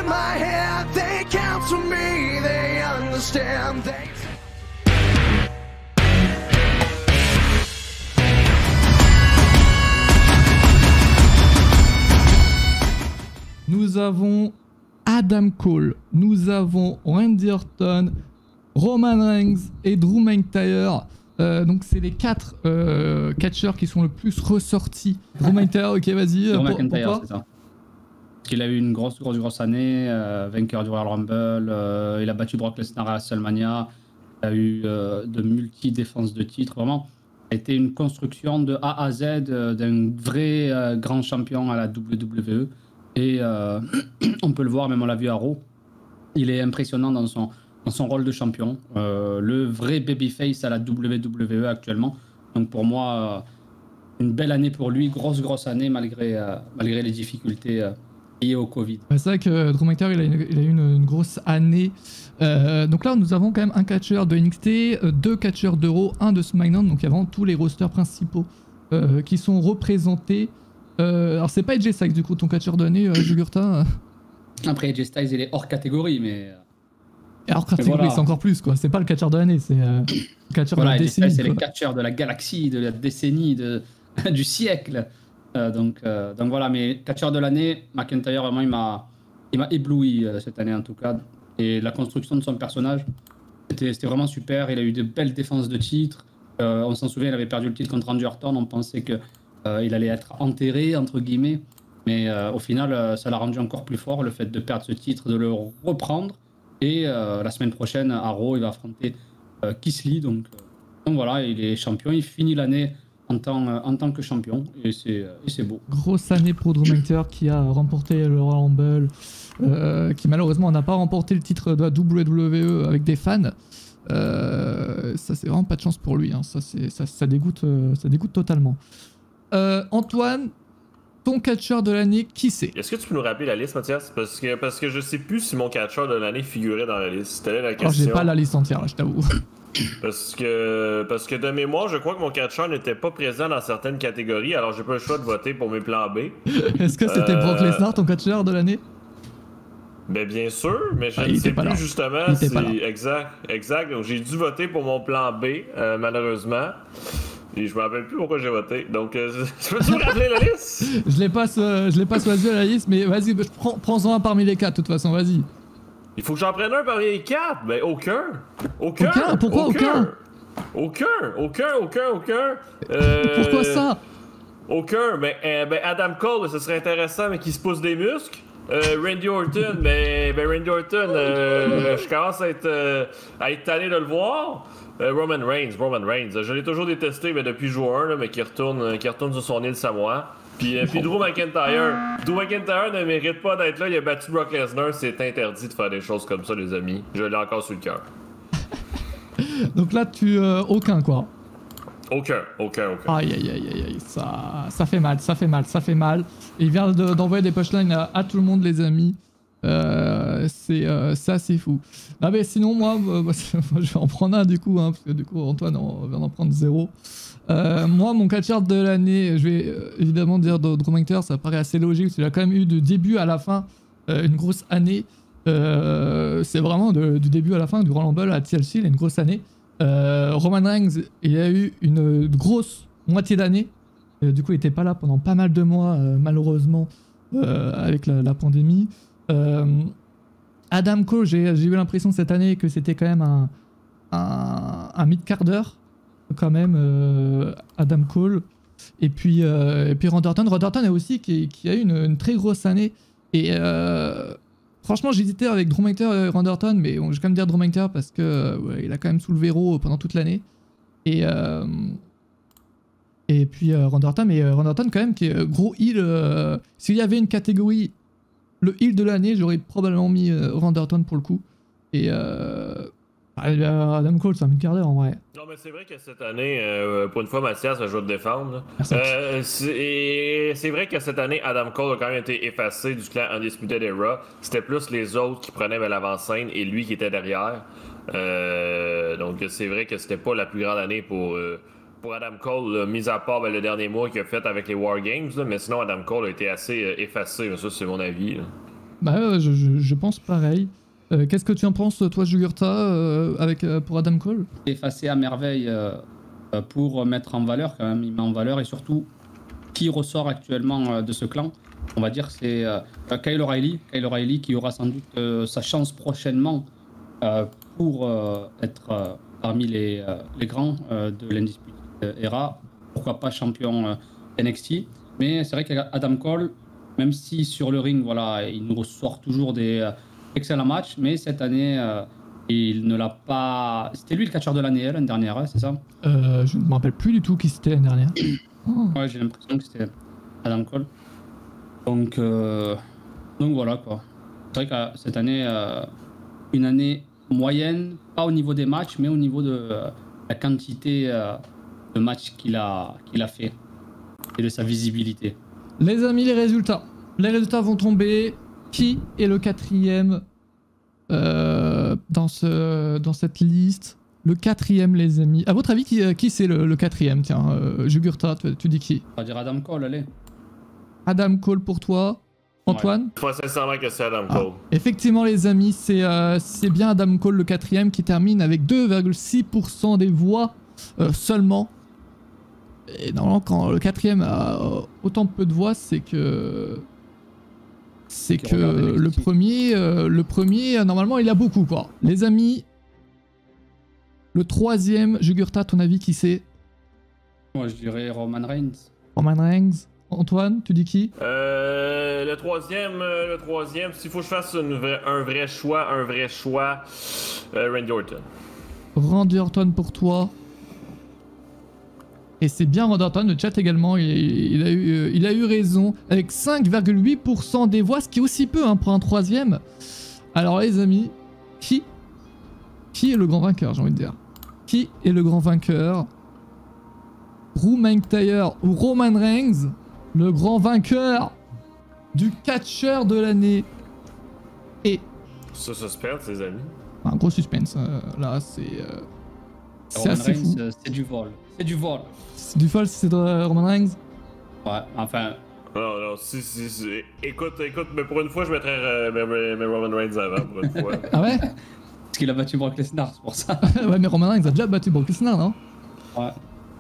in my head, they counsel me, they understand, they... Nous avons Adam Cole, nous avons Randy Orton, Roman Reigns et Drew McIntyre. Donc c'est les 4 catcheurs qui sont le plus ressortis. Drew McIntyre, ok, vas-y. Drew McIntyre, c'est ça. Parce qu'il a eu une grosse année, vainqueur du Royal Rumble, il a battu Brock Lesnar à WrestleMania, il a eu de multi-défenses de titres, vraiment. Ça a été une construction de A à Z d'un vrai grand champion à la WWE. Et on peut le voir, même on l'a vu à Raw, il est impressionnant dans son rôle de champion. Le vrai babyface à la WWE actuellement. Donc pour moi, une belle année pour lui, grosse année malgré les difficultés liées au Covid. C'est vrai que Drew McIntyre, il a eu une grosse année. Donc là, nous avons quand même un catcheur de NXT, 2 catcheurs d'Euro, 1 de SmackDown. Donc il y a vraiment tous les rosters principaux qui sont représentés. Alors c'est pas AJ Styles du coup ton catcheur de l'année, Jugurta. Après AJ Styles il est hors catégorie mais... Et hors catégorie voilà. C'est encore plus quoi, c'est pas le catcheur de l'année, c'est le catcheur de la décennie. C'est les catcheurs de la galaxie, de la décennie, du siècle. Donc voilà, mais catcheur de l'année, McIntyre vraiment il m'a ébloui cette année en tout cas. Et la construction de son personnage, c'était vraiment super, il a eu de belles défenses de titres. On s'en souvient, il avait perdu le titre contre Randy Orton, on pensait que il allait être enterré, entre guillemets. Mais au final, ça l'a rendu encore plus fort, le fait de perdre ce titre, de le reprendre. Et la semaine prochaine, à Raw, il va affronter Keith Lee. Donc voilà, il est champion. Il finit l'année en tant que champion. Et c'est beau. Grosse année pour Drew McIntyre qui a remporté le Royal Rumble. Qui malheureusement n'a pas remporté le titre de la WWE avec des fans. Ça, c'est vraiment pas de chance pour lui. Hein. Ça dégoûte totalement. Antoine, ton catcheur de l'année, qui c'est? Est-ce que tu peux nous rappeler la liste, Mathias? Parce que je sais plus si mon catcheur de l'année figurait dans la liste. C'était la question. Alors, j'ai pas la liste entière, là, je t'avoue. Parce que de mémoire, je crois que mon catcheur n'était pas présent dans certaines catégories, alors j'ai pas le choix de voter pour mes plans B. Est-ce que c'était Brock Lesnar, ton catcheur de l'année? Ben bien sûr, mais je ne sais plus justement. Exact. Donc j'ai dû voter pour mon plan B, malheureusement. Et je me rappelle plus pourquoi j'ai voté. Donc, peux-tu me rappeler la liste? Je l'ai pas choisi à la liste, mais vas-y, prends-en un parmi les 4, de toute façon, vas-y. Il faut que j'en prenne un parmi les 4? Ben, aucun. Pourquoi aucun? Aucun. Pourquoi ça? Aucun. Ben, Adam Cole, ce serait intéressant, mais qui se pousse des muscles. Randy Orton, Randy Orton, je commence à être tanné de le voir. Roman Reigns, je l'ai toujours détesté mais depuis jour 1, là, mais qui retourne sur son île Samoa. Puis Drew McIntyre. Drew McIntyre ne mérite pas d'être là, il a battu Brock Lesnar, c'est interdit de faire des choses comme ça, les amis. Je l'ai encore sur le cœur. Donc là, aucun quoi. Aucun. Aïe, ça fait mal. Il vient d'envoyer des punchlines à tout le monde, les amis. C'est assez fou. Ah mais sinon moi je vais en prendre un du coup, hein, parce que du coup Antoine vient d'en prendre 0. Moi mon catcheur de l'année, je vais évidemment dire Drew McIntyre, ça paraît assez logique parce qu'il a quand même eu du début à la fin une grosse année. C'est vraiment du début à la fin du Royal Rumble à TLC, il a une grosse année. Roman Reigns, il a eu une grosse moitié d'année. Du coup il était pas là pendant pas mal de mois malheureusement avec la pandémie. Adam Cole, j'ai eu l'impression cette année que c'était quand même un mid-carder quand même, Adam Cole. Et puis Randy Orton est aussi qui a eu une très grosse année. Et franchement j'hésitais avec Drew McIntyre et Randy Orton, mais bon, je vais quand même dire Drew McIntyre parce que il a quand même sous le verrou pendant toute l'année. Et puis Randy Orton, mais Randy Orton quand même qui est gros heel. S'il y avait une catégorie le heel de l'année, j'aurais probablement mis Randy Orton pour le coup. Et Adam Cole, c'est un mid-carder en vrai. Non, mais c'est vrai que cette année, pour une fois, Mathias, je vais te défendre. C'est vrai que cette année, Adam Cole a quand même été effacé du clan Undisputed Era. C'était plus les autres qui prenaient l'avant-scène et lui qui était derrière. Donc c'est vrai que c'était pas la plus grande année pour Adam Cole, là, mis à part le dernier mois qu'il a fait avec les War Games, là, mais sinon Adam Cole a été assez effacé, mais ça c'est mon avis. Là. Bah ouais, je pense pareil. Qu'est-ce que tu en penses, toi, Jugurtha, pour Adam Cole? Effacé à merveille pour mettre en valeur quand même. Il met en valeur et surtout qui ressort actuellement de ce clan. On va dire c'est Kyle O'Reilly. Kyle O'Reilly qui aura sans doute sa chance prochainement pour être parmi les grands de l'Undisputed Era. Pourquoi pas champion NXT. Mais c'est vrai qu'Adam Cole, même si sur le ring, voilà, il nous ressort toujours des excellents matchs, mais cette année, il ne l'a pas... C'était lui le catcheur de l'année l'année dernière, hein, c'est ça? Je ne me rappelle plus du tout qui c'était l'année dernière. Oh. Ouais, j'ai l'impression que c'était Adam Cole. Donc voilà quoi. C'est vrai que cette année, une année moyenne, pas au niveau des matchs, mais au niveau de la quantité de matchs qu'il a fait et de sa visibilité. Les amis, les résultats. Les résultats vont tomber. Qui est le 4e dans cette liste? Le 4e, les amis. À votre avis, qui c'est le 4e? Tiens, Jugurtha, tu dis qui? On va dire Adam Cole, allez. Adam Cole pour toi. Antoine? Je pense sincèrement que c'est Adam Cole. Effectivement, les amis, c'est bien Adam Cole, le 4e, qui termine avec 2,6% des voix seulement. Et normalement, quand le 4e a autant peu de voix, c'est que le premier, normalement, il a beaucoup, quoi. Les amis, le 3e, Jugurtha, ton avis, qui c'est? Moi, je dirais Roman Reigns. Roman Reigns. Antoine, tu dis qui? Le troisième, s'il faut que je fasse un vrai choix, Randy Orton. Randy Orton pour toi. Et c'est bien Randy Orton, le chat également, il a eu raison, avec 5,8% des voix, ce qui est aussi peu hein, pour un 3e. Alors les amis, qui est le grand vainqueur, j'ai envie de dire? Qui est le grand vainqueur? Drew McIntyre ou Roman Reigns, le grand vainqueur du catcheur de l'année? Et... Ce suspense, les amis. Un gros suspense, là c'est assez Reigns, fou. C'est du vol. C'est du vol. C'est du vol si c'est de Roman Reigns? Ouais, enfin... Non, si. Écoute, mais pour une fois, je mettrais Roman Reigns avant, pour une fois. Ah ouais? Parce qu'il a battu Brock Lesnar, c'est pour ça. Ouais, mais Roman Reigns a déjà battu Brock Lesnar, non? Ouais.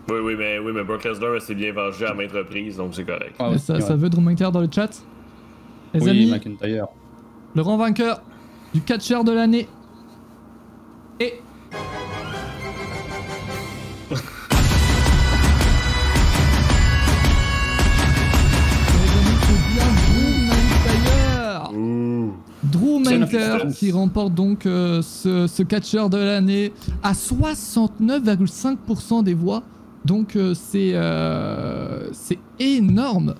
Oui, mais Brock Lesnar s'est bien vengé à maintes reprises, donc c'est correct. Ouais, ça veut Drew McIntyre dans le chat? Les oui, amis, McIntyre. le grand vainqueur du catcheur de l'année est... Drew McIntyre qui remporte donc ce catcheur de l'année à 69,5% des voix. Donc c'est énorme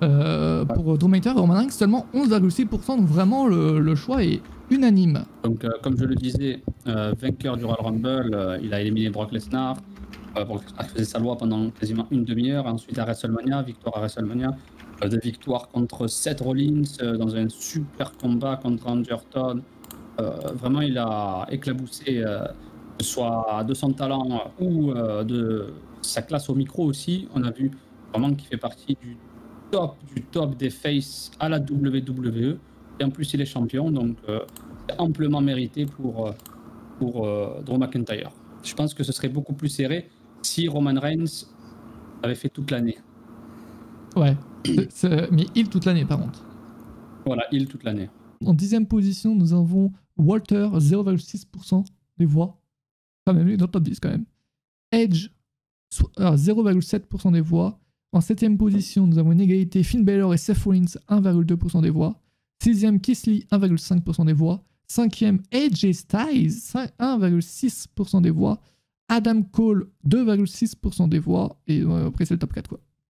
pour Drew McIntyre et Roman Reigns, seulement 11,6%. Donc vraiment le choix est unanime. Donc comme je le disais, vainqueur du Royal Rumble, il a éliminé Brock Lesnar. Brock Lesnar faisait sa loi pendant quasiment une demi-heure. Ensuite à WrestleMania, victoire à WrestleMania. De victoire contre Seth Rollins dans un super combat contre Randy Orton. Vraiment, il a éclaboussé, que ce soit de son talent ou de sa classe au micro aussi. On a vu vraiment qu'il fait partie du top des faces à la WWE. Et en plus, il est champion, donc c'est amplement mérité pour Drew McIntyre. Je pense que ce serait beaucoup plus serré si Roman Reigns avait fait toute l'année. Ouais, mais il toute l'année par contre. Voilà, il toute l'année. En 10e position, nous avons Walter, 0,6% des voix. Quand même, il est dans le top 10 quand même. Edge, 0,7% des voix. En 7e position, nous avons une égalité Finn Balor et Seth Rollins, 1,2% des voix. 6e, Keith Lee, 1,5% des voix. 5e, AJ Styles, 1,6% des voix. Adam Cole, 2,6% des voix. Et après, c'est le top 4 quoi.